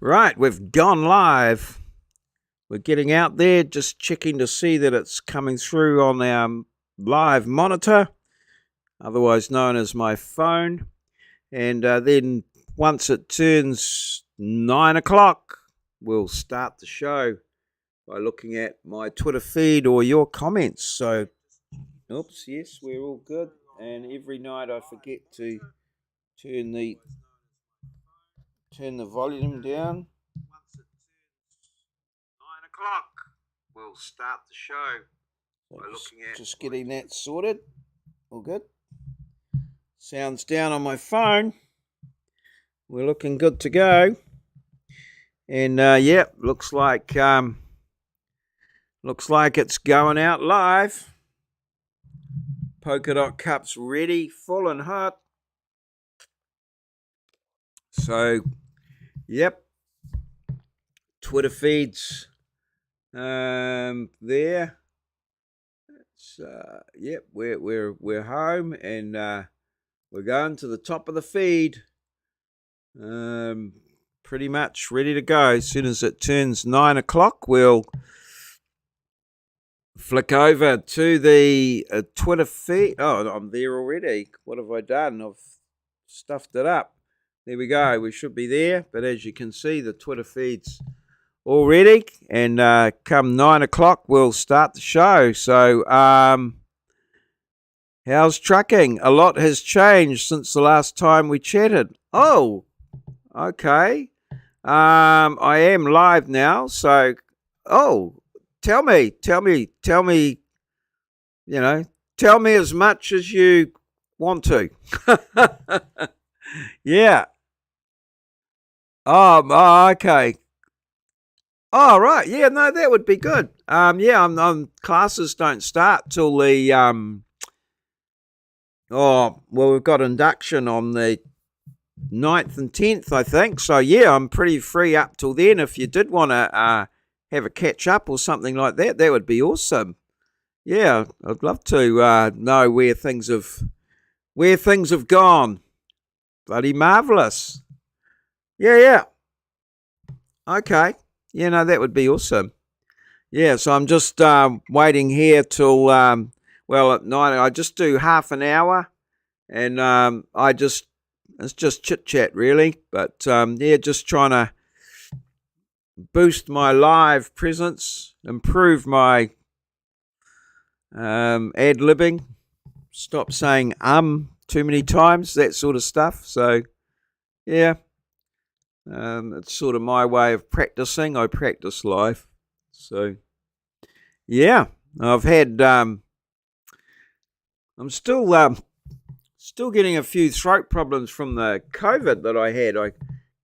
Right, we've gone live. We're getting out there, just checking to see that it's coming through on our live monitor, otherwise known as my phone. And then once it turns 9 o'clock, we'll start the show by looking at my Twitter feed or your comments. So, oops, yes, we're all good. And every night I forget to turn the volume down. 9 o'clock, we'll start the show by looking at just getting that sorted. All good. Sounds down on my phone. We're looking good to go. And yeah, looks like it's going out live. Polka Dot Cup's ready, full and hot. So, yep. Twitter feeds there. It's, yep, we're home and we're going to the top of the feed. Pretty much ready to go. As soon as it turns 9 o'clock, we'll flick over to the Twitter feed. Oh, I'm there already. What have I done? I've stuffed it up. There we go. We should be there. But as you can see, the Twitter feed's all ready. And come 9 o'clock, we'll start the show. So, how's trucking? A lot has changed since the last time we chatted. Oh, okay. I am live now. So, tell me, tell me as much as you want to. Yeah. Okay. Oh, right. Yeah, no, that would be good. Yeah, I'm classes don't start till the, we've got induction on the 9th and 10th, I think. So, yeah, I'm pretty free up till then. If you did want to have a catch up or something like that, that would be awesome. Yeah, I'd love to know where things have gone. Bloody marvelous. Yeah. Okay. Yeah, no, that would be awesome. Yeah, so I'm just waiting here till at 9. I just do half an hour, and it's just chit chat really. But yeah, just trying to boost my live presence, improve my ad libbing, stop saying too many times, that sort of stuff. So yeah. It's sort of my way of practicing. I practice live. So, yeah, I've had, I'm still getting a few throat problems from the COVID that I had. I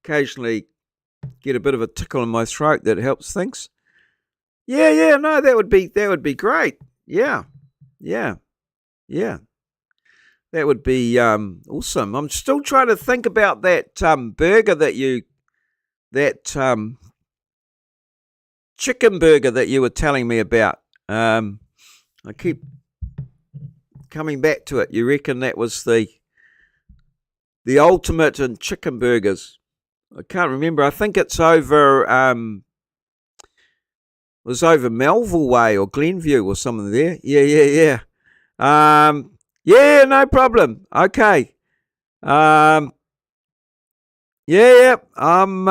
occasionally get a bit of a tickle in my throat that helps things. Yeah, no, that would be great. Yeah. That would be awesome. I'm still trying to think about that burger that chicken burger that you were telling me about. I keep coming back to it. You reckon that was the ultimate in chicken burgers? I can't remember. I think it's over Melville Way or Glenview or something there. Yeah. Yeah, no problem. Okay. Yeah, I'm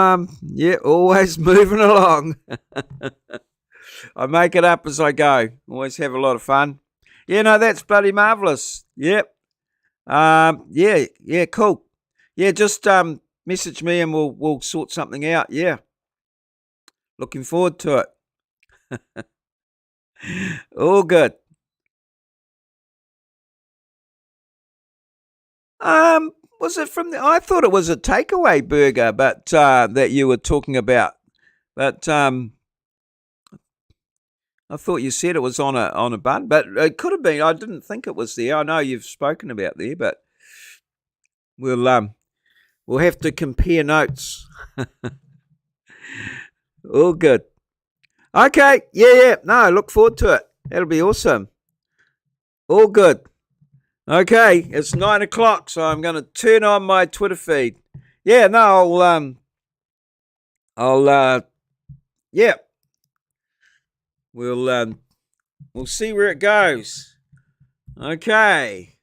always moving along. I make it up as I go. Always have a lot of fun. Yeah, no, that's bloody marvelous. Yep. Yeah, cool. Yeah, just message me and we'll sort something out. Yeah. Looking forward to it. All good. Was it from I thought it was a takeaway burger, but that you were talking about. But I thought you said it was on a bun, but it could have been. I didn't think it was there. I know you've spoken about there, but we'll have to compare notes. All good. Okay. Yeah. No, look forward to it. That'll be awesome. All good. Okay, it's 9 o'clock, so I'm going to turn on my Twitter feed. Yeah, no, Yeah, we'll see where it goes. Okay,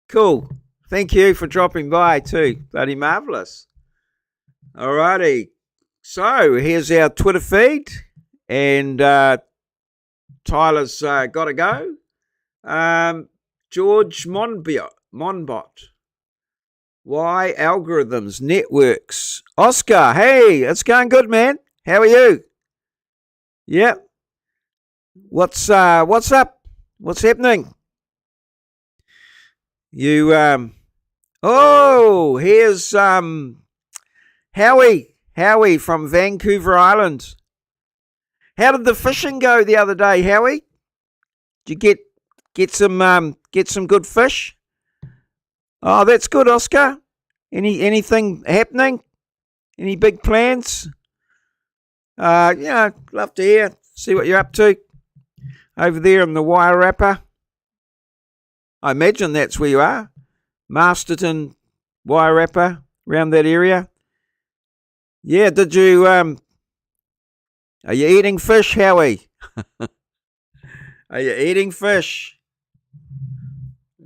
cool. Thank you for dropping by too. Bloody marvelous. Alrighty. So here's our Twitter feed, and Tyler's got to go. George Monbot. Why algorithms, networks. Oscar, hey, it's going good, man. How are you? Yep. What's up? What's happening? You oh, here's Howie from Vancouver Island. How did the fishing go the other day, Howie? Did you get some good fish? Oh, that's good, Oscar. Anything happening? Any big plans? Love to hear. See what you're up to over there in the Wairarapa. I imagine that's where you are. Masterton, Wairarapa, around that area. Yeah, did you are you eating fish, Howie? Are you eating fish?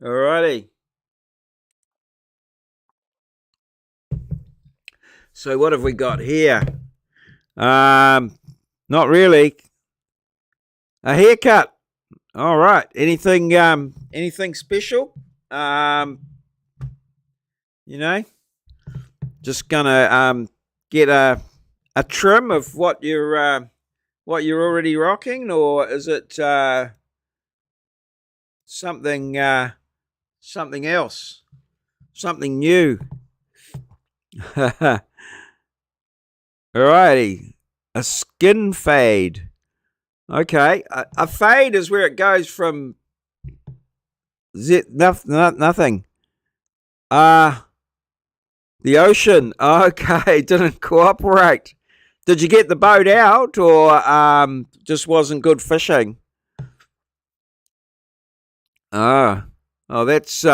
Alrighty. So what have we got here? Not really. A haircut. All right. Anything special? Just gonna get a trim of what you're already rocking, or is it something else, something new? Alrighty, a skin fade. Okay, a fade is where it goes from nothing. The ocean. Okay, didn't cooperate. Did you get the boat out, or just wasn't good fishing? Oh, that's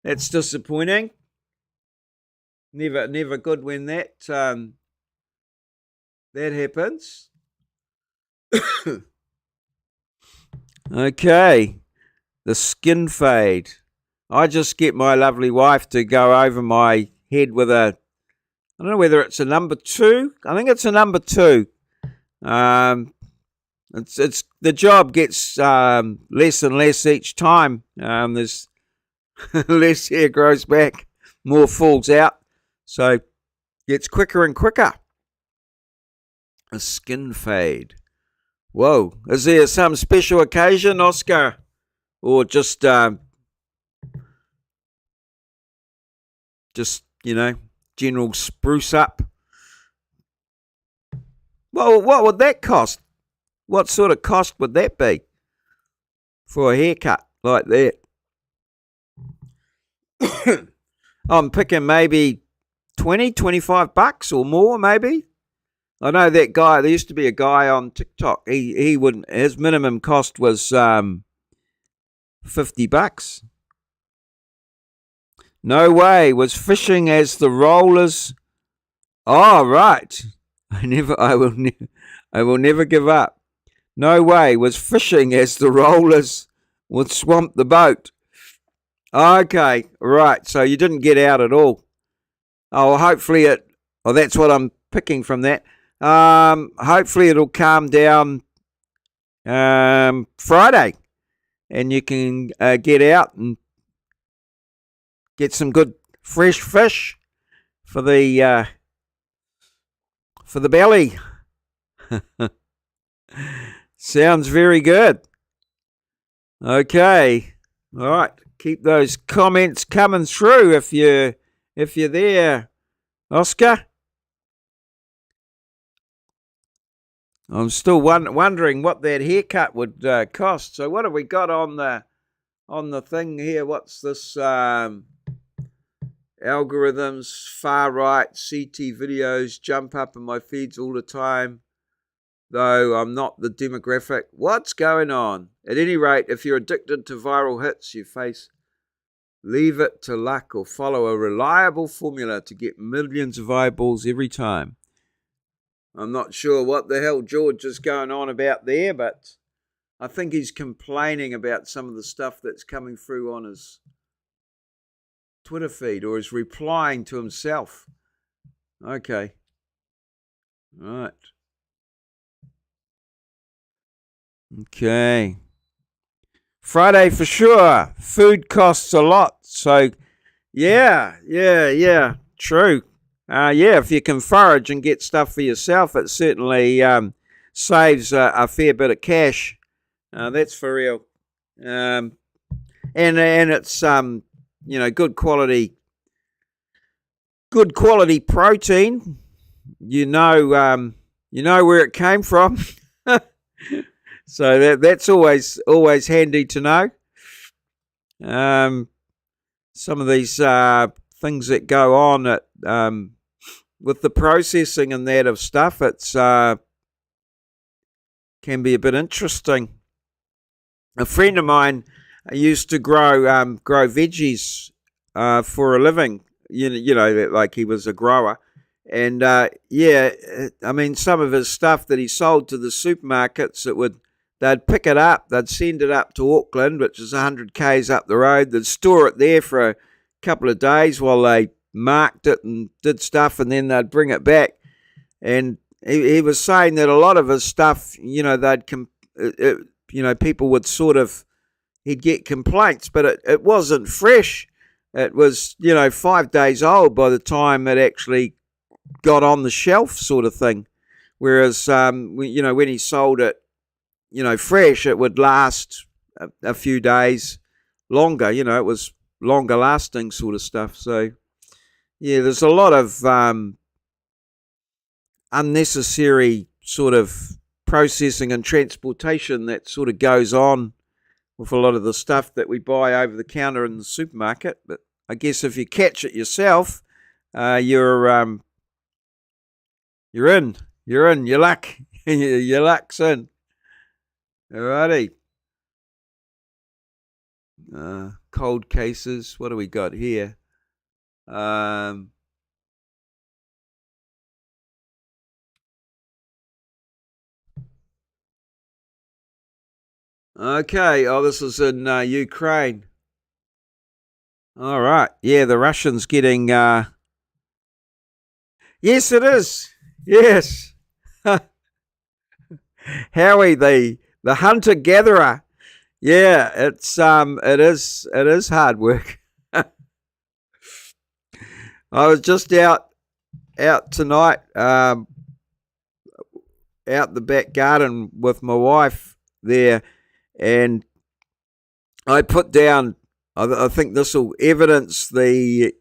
disappointing. Never good when that happens. Okay, the skin fade. I just get my lovely wife to go over my head with I don't know whether it's a number 2. I think it's a number 2. It's the job gets less and less each time. There's less hair grows back, more falls out, so gets quicker and quicker. A skin fade. Whoa! Is there some special occasion, Oscar, or just general spruce up? Well, what would that cost? What sort of cost would that be for a haircut like that? I'm picking maybe $20-25 or more, maybe. I know that guy. There used to be a guy on TikTok. He wouldn't. His minimum cost was $50. No way. Was fishing as the rollers. Oh, right. I will never give up. No way. Was fishing as the rollers would swamp the boat. Okay, right. So you didn't get out at all. Oh, hopefully it. Oh, that's what I'm picking from that. Hopefully it'll calm down Friday, and you can get out and get some good fresh fish for the belly. Sounds very good. Okay, all right. Keep those comments coming through if you're there, Oscar. I'm still wondering what that haircut would cost. So what have we got on the thing here? What's this? Algorithms, far right, CT videos jump up in my feeds all the time, though I'm not the demographic. What's going on? At any rate, if you're addicted to viral hits, leave it to luck or follow a reliable formula to get millions of eyeballs every time. I'm not sure what the hell George is going on about there, but I think he's complaining about some of the stuff that's coming through on his Twitter feed, or is replying to himself. Okay. All right. Okay. Friday for sure. Food costs a lot. So, yeah. True. Yeah, if you can forage and get stuff for yourself, it certainly saves a fair bit of cash. That's for real. And it's good quality protein. You know where it came from. So that's always handy to know. Some of these things that go on at with the processing and that of stuff, it's can be a bit interesting. A friend of mine used to grow veggies for a living. Like he was a grower, and I mean, some of his stuff that he sold to the supermarkets, they'd pick it up, they'd send it up to Auckland, which is 100 k's up the road. They'd store it there for a couple of days while they marked it and did stuff, and then they'd bring it back. And he was saying that a lot of his stuff, people would he'd get complaints, but it wasn't fresh. It was, 5 days old by the time it actually got on the shelf, sort of thing. Whereas, when he sold it, fresh, it would last a few days longer. It was longer lasting sort of stuff. So, yeah, there's a lot of unnecessary sort of processing and transportation that sort of goes on with a lot of the stuff that we buy over the counter in the supermarket. But I guess if you catch it yourself, you're in. Your luck. Your luck's in. Alrighty. Cold cases. What do we got here? Okay. Oh, this is in Ukraine. All right. Yeah, the Russians getting. Yes, it is. Yes. Howie, the hunter gatherer. Yeah, it is hard work. I was just out tonight, out the back garden with my wife there, and I put down. I think this will evidence the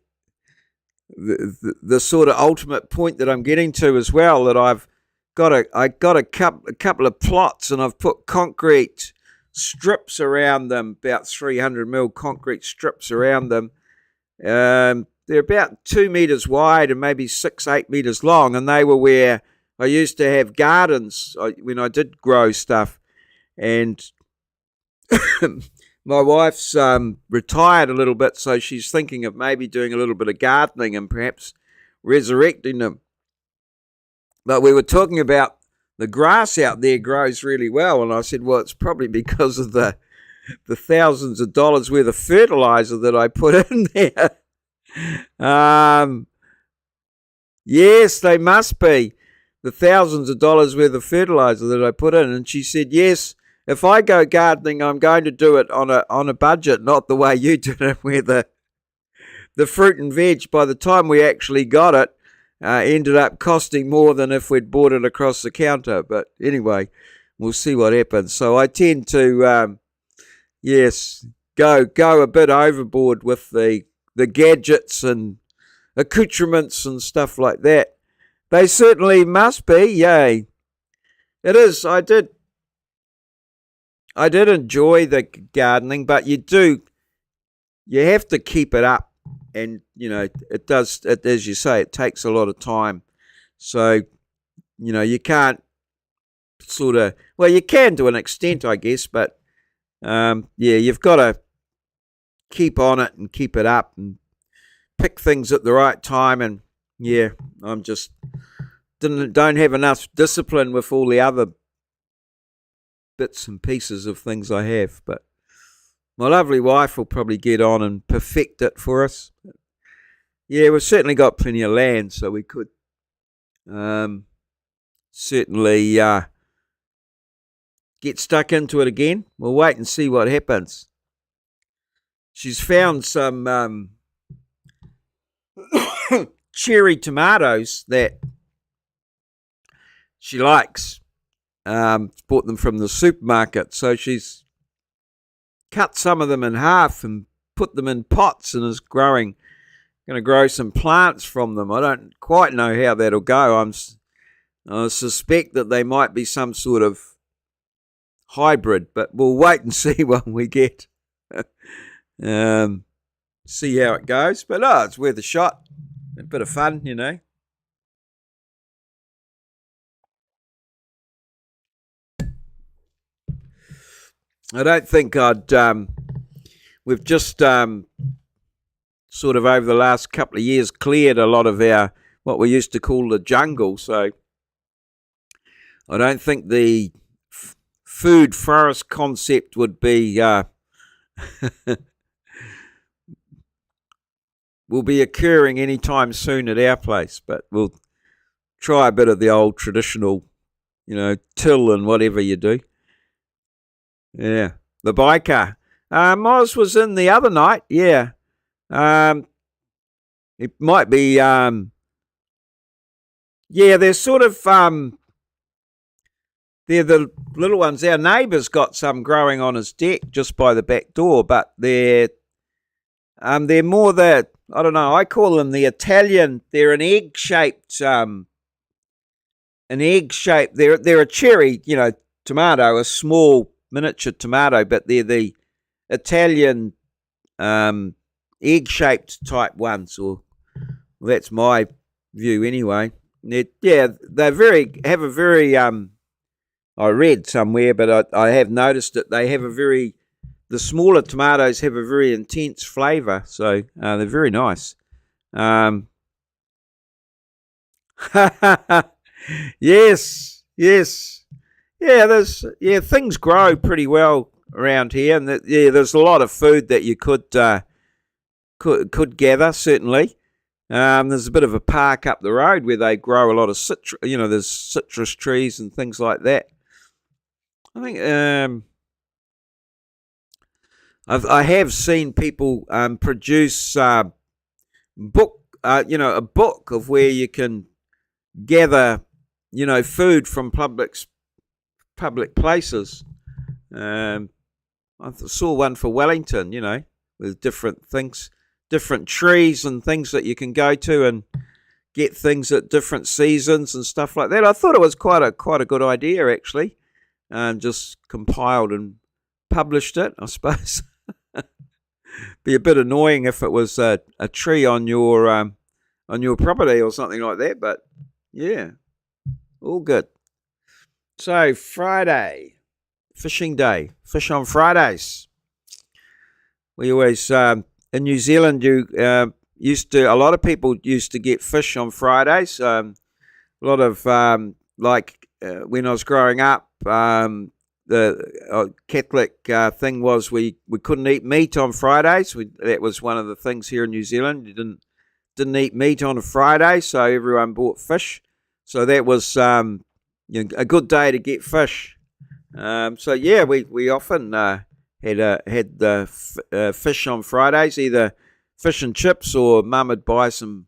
sort of ultimate point that I'm getting to as well. That I got a couple of plots, and I've put concrete strips around them, about 300 mil concrete strips around them. They're about 2 meters wide and maybe 6-8 meters long, and they were where I used to have gardens when I did grow stuff. And my wife's retired a little bit, so she's thinking of maybe doing a little bit of gardening and perhaps resurrecting them. But we were talking about the grass out there grows really well, and I said, well, it's probably because of the thousands of dollars worth of fertilizer that I put in there. Yes, they must be the thousands of dollars worth of fertilizer that I put in. And she said, yes, if I go gardening, I'm going to do it on a budget, not the way you did it, where the fruit and veg, by the time we actually got it, ended up costing more than if we'd bought it across the counter. But anyway, we'll see what happens. So I tend to, go a bit overboard with the gadgets and accoutrements and stuff like that. They certainly must be, yay. It is. I did enjoy the gardening, but you have to keep it up. And, it does, as you say, it takes a lot of time. So, you can't you can to an extent, I guess, but, you've got to keep on it and keep it up and pick things at the right time. And, yeah, I'm just don't have enough discipline with all the other bits and pieces of things I have. But my lovely wife will probably get on and perfect it for us. Yeah, we've certainly got plenty of land, so we could certainly get stuck into it again. We'll wait and see what happens. She's found some cherry tomatoes that she likes. Bought them from the supermarket, so she's cut some of them in half and put them in pots and is going to grow some plants from them. I don't quite know how that'll go. I suspect that they might be some sort of hybrid, but we'll wait and see what we get. See how it goes. But it's worth a shot. A bit of fun, you know. I don't think we've just sort of over the last couple of years cleared a lot of our, what we used to call the jungle. So I don't think the food forest concept would be will be occurring anytime soon at our place, but we'll try a bit of the old traditional, till and whatever you do. Yeah, the biker. Moz was in the other night. Yeah, it might be. Yeah, they're sort of. They're the little ones. Our neighbour's got some growing on his deck just by the back door, but they're more the, I don't know, I call them the Italian. They're an egg-shaped. They're a cherry, tomato, a small miniature tomato, but they're the Italian egg-shaped type ones, or that's my view anyway. They have a very I read somewhere, but I have noticed that they have the smaller tomatoes have a very intense flavour, so they're very nice. Yes. Yeah, things grow pretty well around here, and there's a lot of food that you could gather, certainly. There's a bit of a park up the road where they grow a lot of citrus, there's citrus trees and things like that. I think I have seen people produce a book of where you can gather, food from public places. I saw one for Wellington, with different things, different trees and things that you can go to and get things at different seasons and stuff like that. I thought it was quite a good idea, actually. Just compiled and published it, I suppose. Be a bit annoying if it was a tree on your property or something like that, but yeah, all good. So Friday, fishing day, fish on Fridays. We always in New Zealand, a lot of people used to get fish on Fridays. A lot of when I was growing up. The Catholic thing was we couldn't eat meat on Fridays. That was one of the things here in New Zealand. You didn't eat meat on a Friday, so everyone bought fish. So that was a good day to get fish. So yeah, we often had fish on Fridays, either fish and chips, or Mum would buy some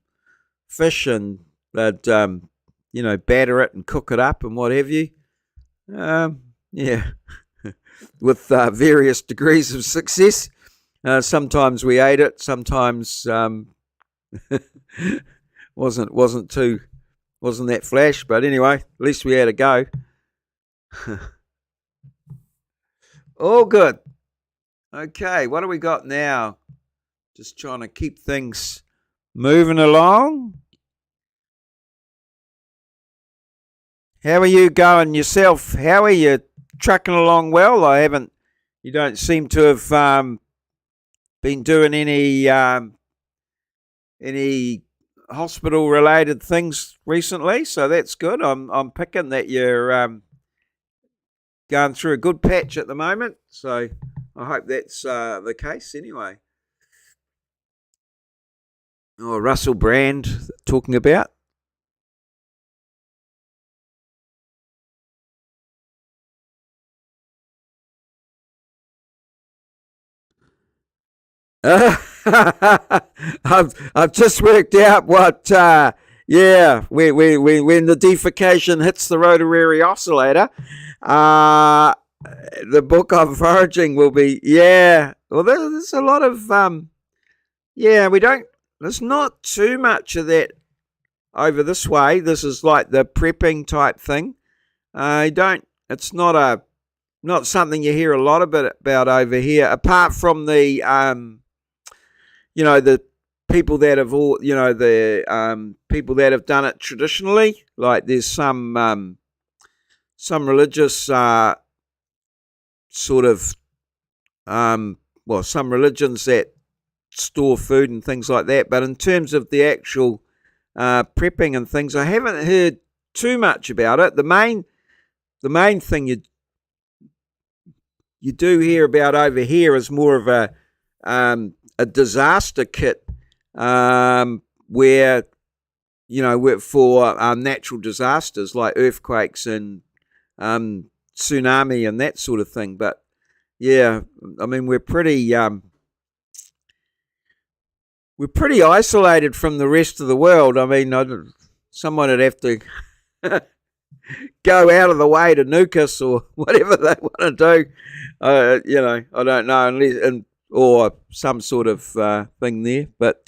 fish and they'd batter it and cook it up and what have you. Yeah, with various degrees of success. Sometimes we ate it. Sometimes wasn't that flash. But anyway, at least we had a go. All good. Okay, what do we got now? Just trying to keep things moving along. How are you going yourself? How are you trucking along well? You don't seem to have been doing any hospital-related things recently, so that's good. I'm picking that you're going through a good patch at the moment, so I hope that's the case anyway. Oh, Russell Brand talking about. I've just worked out what when the defecation hits the rotary oscillator, the book of foraging will be well there's a lot of we don't there's not too much of that over this way. This is like the prepping type thing. It's not something you hear a lot about over here, apart from the the people that have people that have done it traditionally. Like there's some religious sort of some religions that store food and things like that. But in terms of the actual prepping and things, I haven't heard too much about it. The main thing you do hear about over here is more of a disaster kit, where for natural disasters like earthquakes and tsunami and that sort of thing. But yeah, I mean we're pretty isolated from the rest of the world. I mean, someone would have to go out of the way to nuke us or whatever they want to do. I don't know, or some sort of thing there. But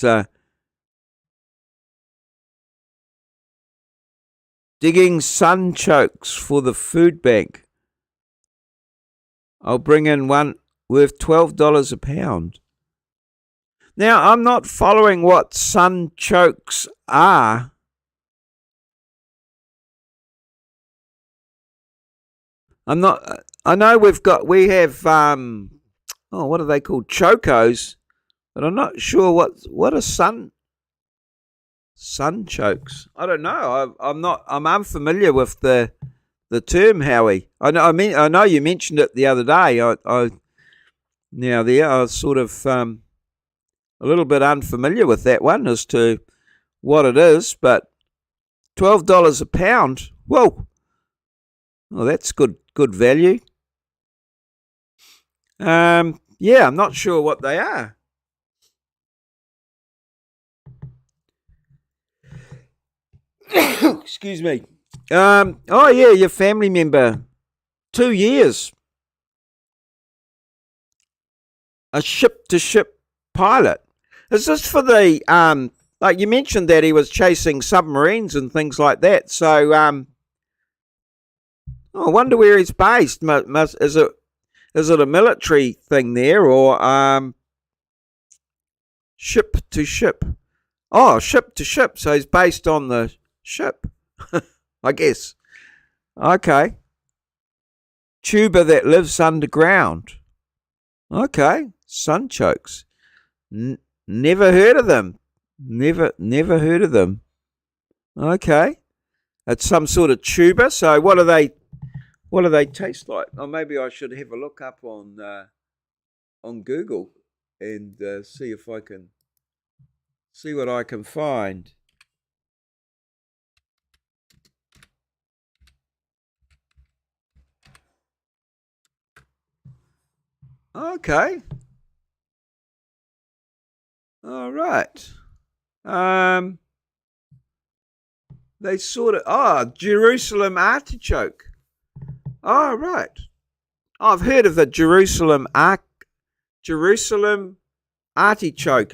digging sunchokes for the food bank. I'll bring in one worth $12 a pound. Now, I'm not following what sunchokes are. I'm not. I know we have what are they called? Chocos, but I'm not sure what are sunchokes. I don't know. I'm unfamiliar with the term, Howie. I know you mentioned it the other day. I was sort of a little bit unfamiliar with that one as to what it is, but $12 a pound. Whoa. Well, that's good value. I'm not sure what they are. Excuse me. Your family member. 2 years. A ship-to-ship pilot. Is this for the like you mentioned that he was chasing submarines and things like that? So I wonder where he's based. Is it a military thing there, or ship to ship? Oh, ship to ship. So he's based on the ship, I guess. Okay. Tuba that lives underground. Okay. Sunchokes. Never heard of them. Never heard of them. Okay. It's some sort of tuber. So what do they taste like? Or maybe I should have a look up on Google and see if I can see what I can find. Okay. All right. They sort of Jerusalem artichoke. Oh, right. I've heard of the Jerusalem artichoke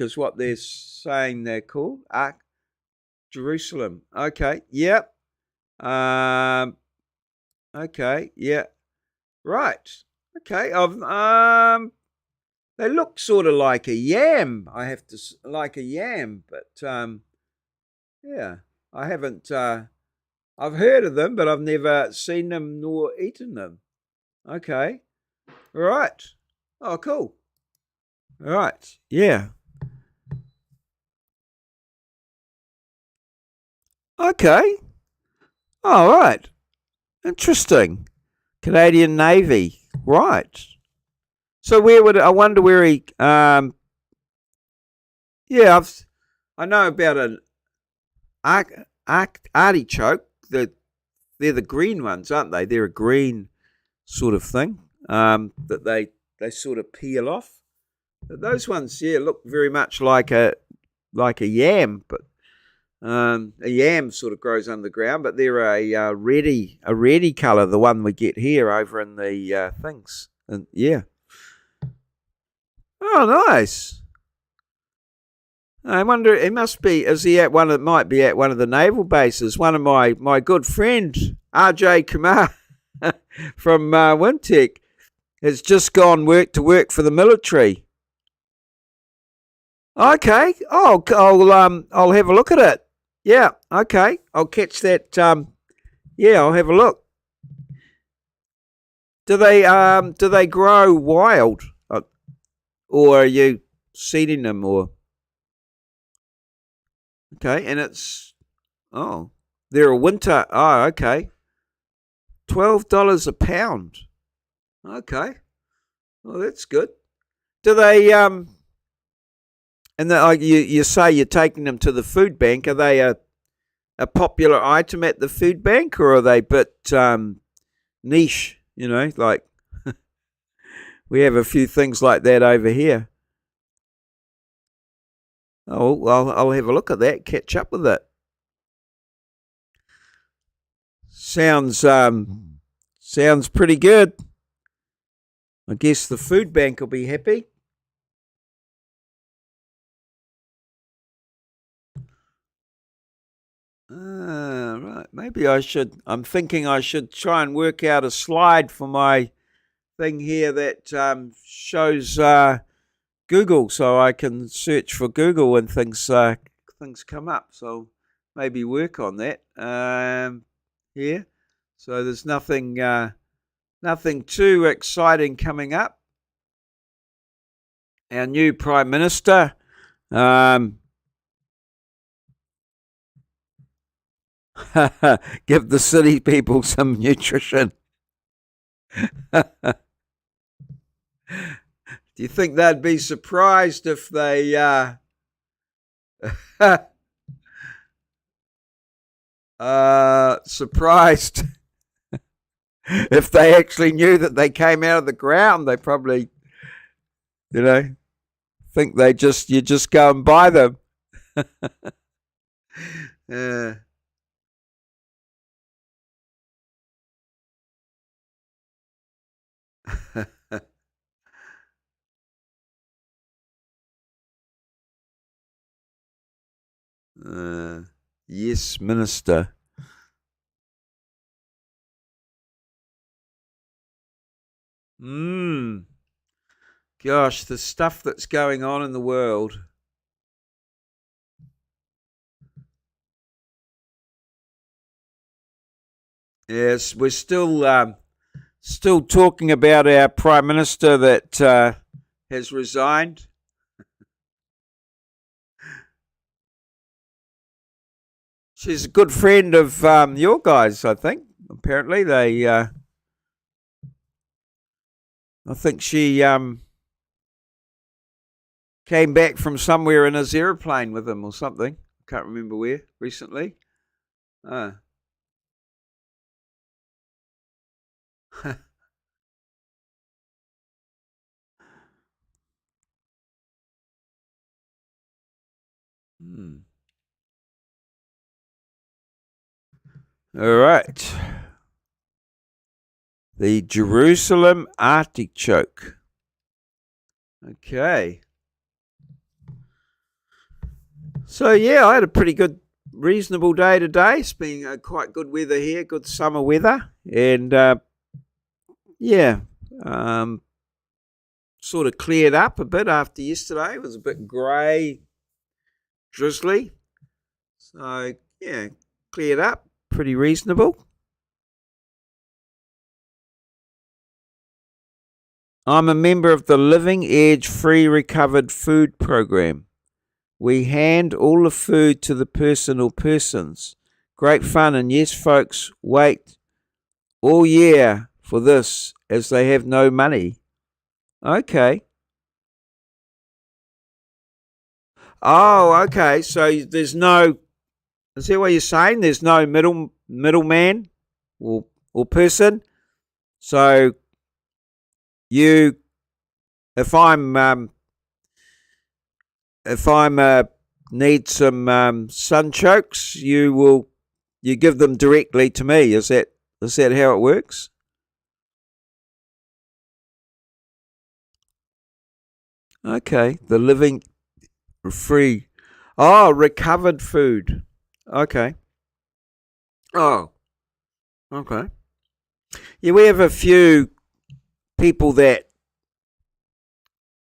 is what they're saying they're called. Jerusalem. Okay. Yep. Okay. Yeah. Right. Okay. They look sort of like a yam. Like a yam, but yeah. I haven't. I've heard of them, but I've never seen them nor eaten them. Okay. Right. Oh, cool. Right. Yeah. Okay. All right. Interesting. Canadian Navy. Right. So where would I wonder where he? Yeah, I know about an artichoke. They're the green ones, aren't they? They're a green sort of thing that they sort of peel off. But those ones, yeah, look very much like a yam, but a yam sort of grows underground. But they're a reddy colour, the one we get here over in the things. And yeah, oh, nice. I wonder, it must be, is he at one of, might be at one of the naval bases. One of my good friend, RJ Kumar from Wintec, has just gone to work for the military. Okay, I'll have a look at it. Yeah, okay, I'll catch that. Yeah, I'll have a look. Do they grow wild, or are you seeding them, or? Okay, and they're a winter. Oh, okay, $12 a pound. Okay, well that's good. Do they And you say you're taking them to the food bank? Are they a popular item at the food bank, or are they a bit niche? You know, like we have a few things like that over here. Oh, well, I'll have a look at that. Catch up with it. Sounds pretty good. I guess the food bank will be happy. Right. Maybe I should. I'm thinking I should try and work out a slide for my thing here that shows Google, so I can search for Google and things come up. So maybe work on that here. So there's nothing too exciting coming up. Our new Prime Minister. Give the city people some nutrition. Do you think they'd be surprised if they surprised if they actually knew that they came out of the ground? They probably, think you just go and buy them. Yes, Minister. Gosh, the stuff that's going on in the world. Yes, we're still talking about our Prime Minister that has resigned. She's a good friend of your guys, I think. Apparently, I think she came back from somewhere in his aeroplane with him or something. Can't remember where recently. All right. The Jerusalem artichoke. Okay. So, yeah, I had a pretty good, reasonable day today. It's been quite good weather here, good summer weather. And, sort of cleared up a bit after yesterday. It was a bit grey, drizzly. So, yeah, cleared up. Pretty reasonable. I'm a member of the Living Edge Free Recovered Food Program. We hand all the food to the person or persons Great fun, and yes, folks, wait all year for this as they have no money. Okay. Oh, okay. So there's no. Is that what you're saying? There's no middleman or person. So you, if I'm need some sunchokes, you give them directly to me. Is that how it works? Okay, the living free. Oh, recovered food. Okay. Oh, okay. Yeah, we have a few people that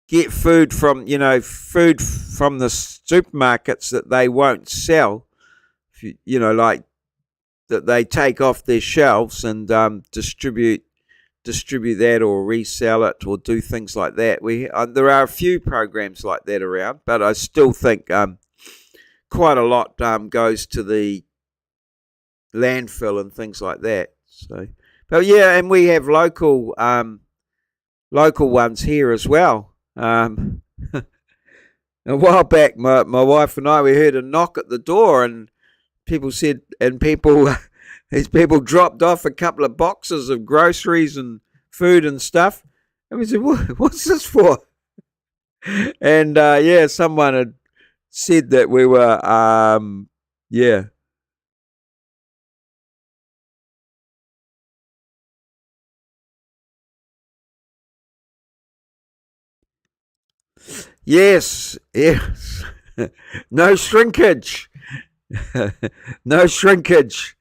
get food from the supermarkets that they won't sell. Like that they take off their shelves and distribute that or resell it or do things like that. There are a few programs like that around, but I still think quite a lot goes to the landfill and things like that. So, but yeah, and we have local ones here as well. A while back, my wife and I, we heard a knock at the door, and these people dropped off a couple of boxes of groceries and food and stuff, and we said, "What's this for?" And yeah, someone had said that we were, yeah, yes, no shrinkage. No shrinkage.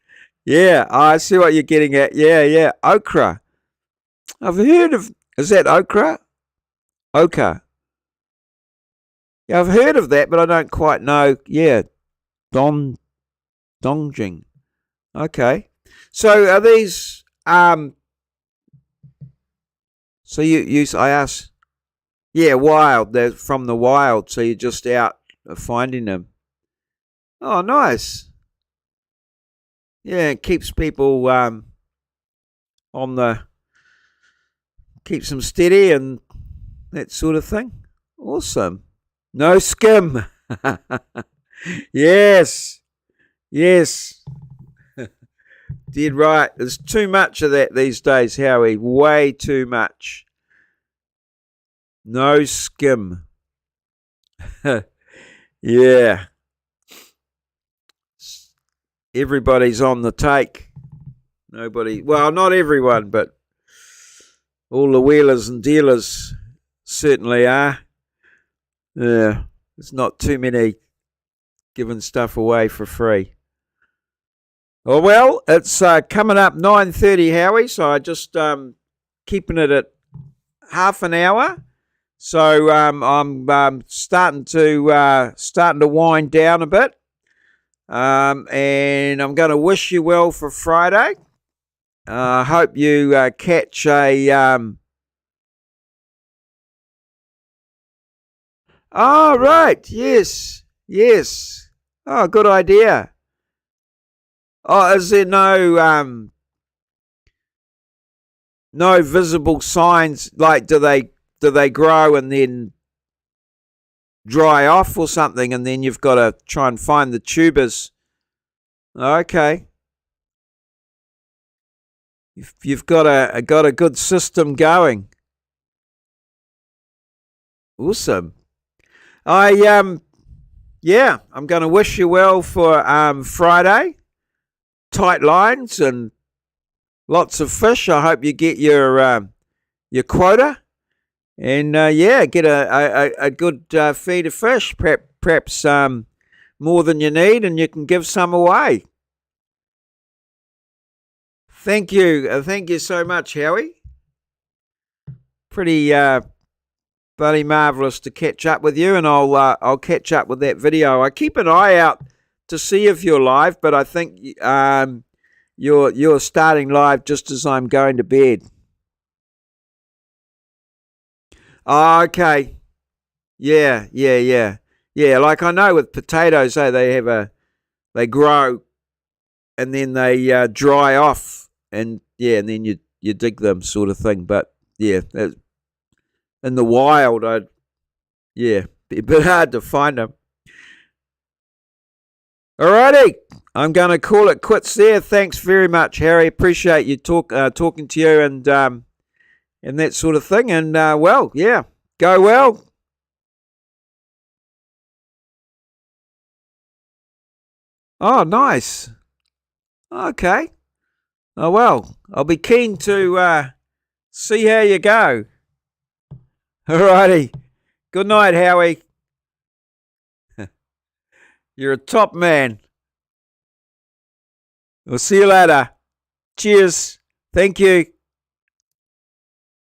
Yeah, I see what you're getting at. Yeah. Okra. I've heard of. Is that okra? Ochre. Yeah, I've heard of that, but I don't quite know. Yeah, don dongjing. Okay. So are these? So I asked. Yeah, wild. They're from the wild. So you're just out finding them. Oh, nice. Yeah, it keeps people on the keeps them steady and that sort of thing. Awesome. No skim. Yes. Yes. Did right. There's too much of that these days, Howie. Way too much. No skim. Yeah. Everybody's on the take. Nobody, well, not everyone, but all the wheelers and dealers certainly are. Yeah. There's not too many giving stuff away for free. Oh, well, it's coming up 9:30, Howie, so I just keeping it at half an hour. So I'm starting to wind down a bit, and I'm going to wish you well for Friday. I hope you catch a. Oh, right, yes. Oh, good idea. Oh, is there no visible signs? Like, do they grow and then dry off or something, and then you've got to try and find the tubers? Okay, you've got a good system going. Awesome. Yeah, I'm going to wish you well for Friday. Tight lines and lots of fish. I hope you get your quota. And yeah, get a good feed of fish, perhaps more than you need, and you can give some away. Thank you so much, Howie. Pretty bloody marvelous to catch up with you, and I'll catch up with that video. I keep an eye out to see if you're live, but I think you're starting live just as I'm going to bed. Oh, okay. Yeah. Like I know with potatoes, they grow and then they dry off, and and then you dig them, sort of thing. But yeah, in the wild, be a bit hard to find them. Alrighty, I'm going to call it quits there. Thanks very much, Harry. Appreciate you talking to you and that sort of thing. And go well. Oh, nice. Okay. Oh well, I'll be keen to see how you go. Alrighty. Good night, Howie. You're a top man. We'll see you later. Cheers. Thank you.